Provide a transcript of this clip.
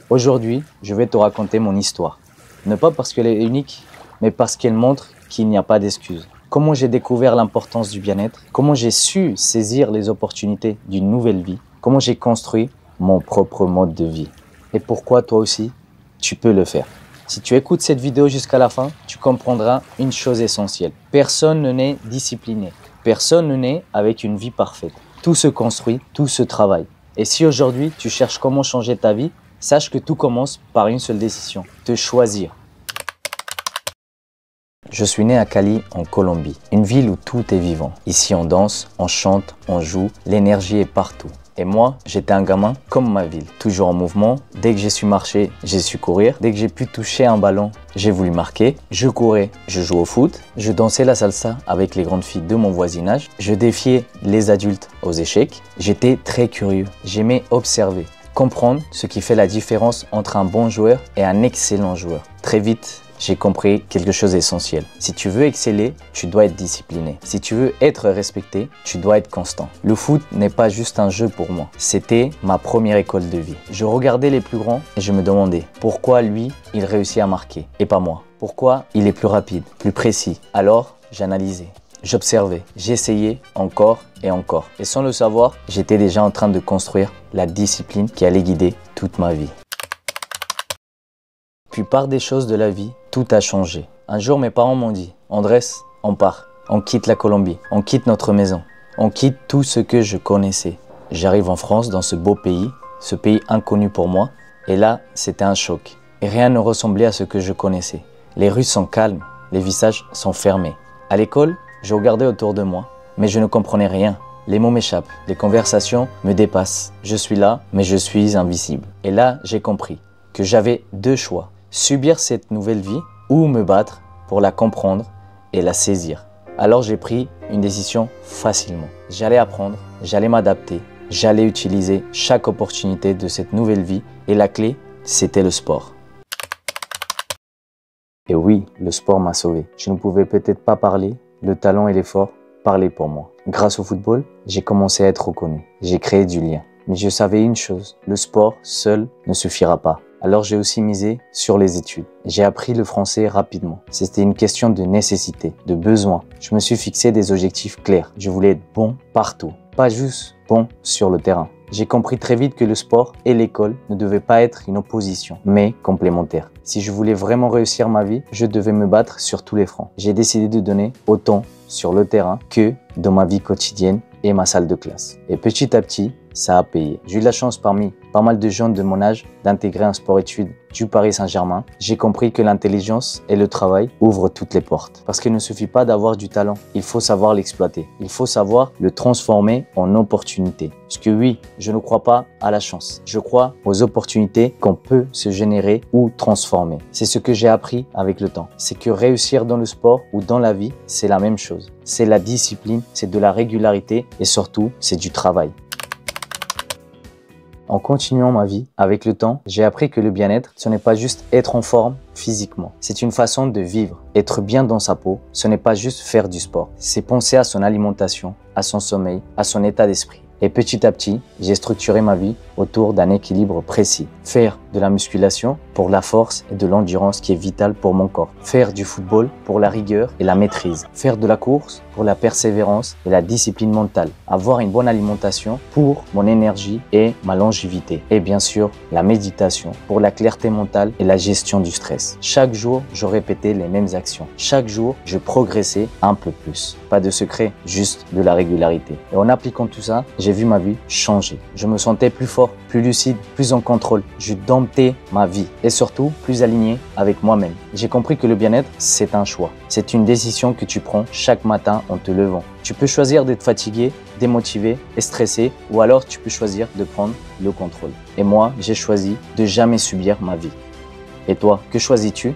Aujourd'hui, je vais te raconter mon histoire. Ne pas parce qu'elle est unique, mais parce qu'elle montre qu'il n'y a pas d'excuses. Comment j'ai découvert l'importance du bien-être, comment j'ai su saisir les opportunités d'une nouvelle vie, comment j'ai construit mon propre mode de vie. Et pourquoi toi aussi, tu peux le faire. Si tu écoutes cette vidéo jusqu'à la fin, tu comprendras une chose essentielle. Personne ne naît discipliné. Personne ne naît avec une vie parfaite. Tout se construit, tout se travaille. Et si aujourd'hui tu cherches comment changer ta vie, sache que tout commence par une seule décision, te choisir. Je suis né à Cali, en Colombie, une ville où tout est vivant. Ici on danse, on chante, on joue, l'énergie est partout. Et moi, j'étais un gamin comme ma ville, toujours en mouvement. Dès que j'ai su marcher, j'ai su courir. Dès que j'ai pu toucher un ballon, j'ai voulu marquer. Je courais, je jouais au foot. Je dansais la salsa avec les grandes filles de mon voisinage. Je défiais les adultes aux échecs. J'étais très curieux. J'aimais observer, comprendre ce qui fait la différence entre un bon joueur et un excellent joueur. Très vite, j'ai compris quelque chose d'essentiel. Si tu veux exceller, tu dois être discipliné. Si tu veux être respecté, tu dois être constant. Le foot n'est pas juste un jeu pour moi. C'était ma première école de vie. Je regardais les plus grands et je me demandais pourquoi lui, il réussit à marquer et pas moi. Pourquoi il est plus rapide, plus précis. Alors, j'analysais. J'observais, j'essayais encore et encore. Et sans le savoir, j'étais déjà en train de construire la discipline qui allait guider toute ma vie. Puis par des choses de la vie, tout a changé. Un jour, mes parents m'ont dit « Andrés, on part, on quitte la Colombie, on quitte notre maison, on quitte tout ce que je connaissais. » J'arrive en France, dans ce beau pays, ce pays inconnu pour moi. Et là, c'était un choc. Et rien ne ressemblait à ce que je connaissais. Les rues sont calmes, les visages sont fermés. À l'école, je regardais autour de moi, mais je ne comprenais rien. Les mots m'échappent, les conversations me dépassent. Je suis là, mais je suis invisible. Et là, j'ai compris que j'avais deux choix. Subir cette nouvelle vie ou me battre pour la comprendre et la saisir. Alors j'ai pris une décision facilement. J'allais apprendre, j'allais m'adapter, j'allais utiliser chaque opportunité de cette nouvelle vie et la clé, c'était le sport. Et oui, le sport m'a sauvé. Je ne pouvais peut-être pas parler, le talent et l'effort parlaient pour moi. Grâce au football, j'ai commencé à être reconnu. J'ai créé du lien. Mais je savais une chose, le sport seul ne suffira pas. Alors j'ai aussi misé sur les études. J'ai appris le français rapidement. C'était une question de nécessité, de besoin. Je me suis fixé des objectifs clairs. Je voulais être bon partout, pas juste bon sur le terrain. J'ai compris très vite que le sport et l'école ne devaient pas être une opposition, mais complémentaires. Si je voulais vraiment réussir ma vie, je devais me battre sur tous les fronts. J'ai décidé de donner autant sur le terrain que dans ma vie quotidienne et ma salle de classe. Et petit à petit, ça a payé. J'ai eu la chance parmi pas mal de jeunes de mon âge d'intégrer un sport-études du Paris Saint-Germain. J'ai compris que l'intelligence et le travail ouvrent toutes les portes. Parce qu'il ne suffit pas d'avoir du talent, il faut savoir l'exploiter. Il faut savoir le transformer en opportunité. Parce que oui, je ne crois pas à la chance. Je crois aux opportunités qu'on peut se générer ou transformer. C'est ce que j'ai appris avec le temps. C'est que réussir dans le sport ou dans la vie, c'est la même chose. C'est la discipline, c'est de la régularité et surtout, c'est du travail. En continuant ma vie, avec le temps, j'ai appris que le bien-être, ce n'est pas juste être en forme physiquement. C'est une façon de vivre. Être bien dans sa peau, ce n'est pas juste faire du sport. C'est penser à son alimentation, à son sommeil, à son état d'esprit. Et petit à petit, j'ai structuré ma vie autour d'un équilibre précis. Faire de la musculation pour la force et de l'endurance qui est vitale pour mon corps. Faire du football pour la rigueur et la maîtrise. Faire de la course pour la persévérance et la discipline mentale. Avoir une bonne alimentation pour mon énergie et ma longévité. Et bien sûr, la méditation pour la clarté mentale et la gestion du stress. Chaque jour, je répétais les mêmes actions. Chaque jour, je progressais un peu plus. Pas de secret, juste de la régularité. Et en appliquant tout ça, j'ai vu ma vie changer. Je me sentais plus fort, plus lucide, plus en contrôle. Je domptais ma vie et surtout plus aligné avec moi-même. J'ai compris que le bien-être, c'est un choix. C'est une décision que tu prends chaque matin en te levant. Tu peux choisir d'être fatigué, démotivé et stressé ou alors tu peux choisir de prendre le contrôle. Et moi, j'ai choisi de jamais subir ma vie. Et toi, que choisis-tu ?